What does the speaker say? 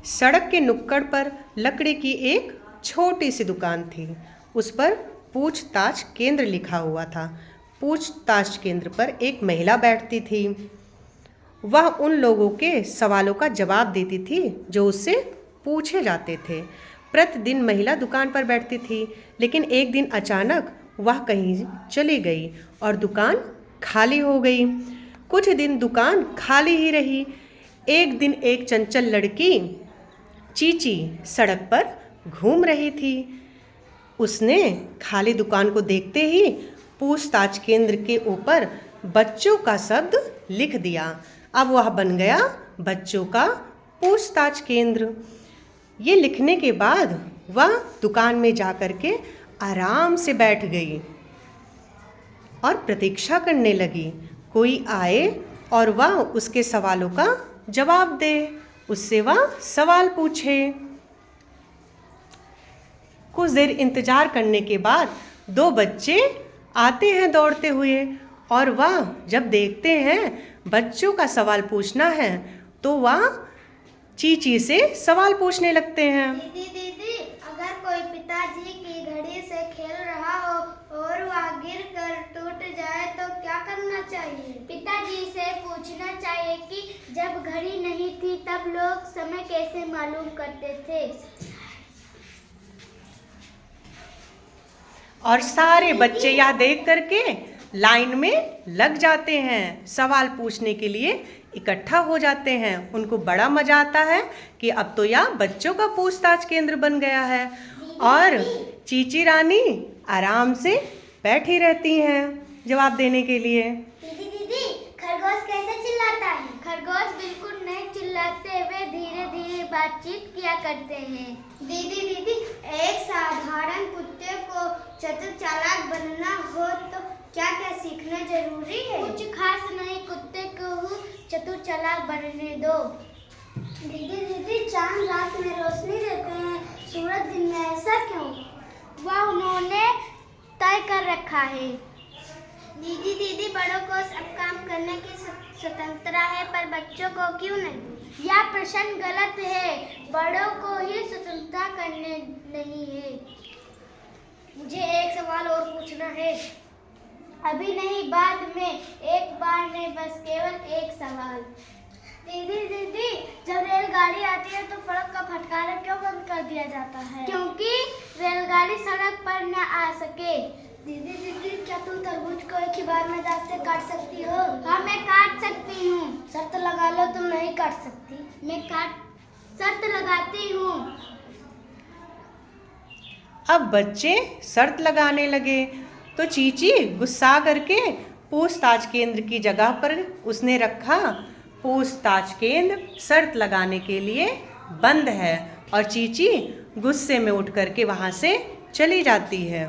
सड़क के नुक्कड़ पर लकड़ी की एक छोटी सी दुकान थी। उस पर पूछताछ केंद्र लिखा हुआ था। पूछताछ केंद्र पर एक महिला बैठती थी। वह उन लोगों के सवालों का जवाब देती थी जो उससे पूछे जाते थे। प्रतिदिन महिला दुकान पर बैठती थी, लेकिन एक दिन अचानक वह कहीं चली गई और दुकान खाली हो गई। कुछ दिन दुकान खाली ही रही। एक दिन एक चंचल लड़की चीची सड़क पर घूम रही थी। उसने खाली दुकान को देखते ही पूछताछ केंद्र के ऊपर बच्चों का शब्द लिख दिया। अब वह बन गया बच्चों का पूछताछ केंद्र। ये लिखने के बाद वह दुकान में जाकर के आराम से बैठ गई और प्रतीक्षा करने लगी, कोई आए और वह उसके सवालों का जवाब दे, उससे वह सवाल पूछे। कुछ देर इंतजार करने के बाद दो बच्चे आते हैं दौड़ते हुए, और वह जब देखते हैं बच्चों का सवाल पूछना है तो वह चीची से सवाल पूछने लगते हैं। दीदी, अगर कोई पिताजी की घड़ी से खेल रहा हो और वह गिर कर टूट जाए तो क्या करना चाहिए? पिताजी से पूछना चाहिए कि जब घड़ी नहीं थी तब लोग समय कैसे मालूम करते थे। और सारे बच्चे यह देख करके लाइन में लग जाते हैं, सवाल पूछने के लिए इकट्ठा हो जाते हैं। उनको बड़ा मजा आता है कि अब तो यह बच्चों का पूछताछ केंद्र बन गया है। और चीची रानी आराम से बैठी रहती हैं जवाब देने के लिए। दीदी, खरगोश कैसे चिल्लाता है? खरगोश बिल्कुल नहीं चिल्लाते, वे धीरे धीरे बातचीत किया करते हैं। दीदी, एक साधारण कुत्ते को चतुर चालाक बनना हो तो क्या क्या सीखना जरूरी है? कुछ खास नहीं, कुत्ते को चतुर चालाक बनने दो। दीदी, चांद रात में रोशनी देते हैं, सूरज दिन में, ऐसा क्यों? वह उन्होंने तय कर रखा है। दीदी, बड़ों को सब काम करने की स्वतंत्रता है पर बच्चों को क्यों नहीं? यह प्रश्न गलत है, बड़ों को ही स्वतंत्रता करने नहीं है। मुझे एक सवाल और पूछना है। अभी नहीं, बाद में। एक बार नहीं, बस केवल एक सवाल। दीदी, जब रेलगाड़ी आती है तो सड़क का फटकारा क्यों बंद कर दिया जाता है? क्योंकि रेलगाड़ी सड़क पर न आ सके। दीदी, क्या तुम तरबूज को एक ही बार में दांत से काट सकती हो? हाँ, मैं काट सकती हूँ। शर्त लगा लो, तुम नहीं काट सकती। मैं शर्त लगाती हूँ। अब बच्चे शर्त लगाने लगे तो चीची गुस्सा करके पूछताछ केंद्र की जगह पर उसने रखा, पूछताछ केंद्र शर्त लगाने के लिए बंद है। और चीची गुस्से में उठ करके वहाँ से चली जाती है।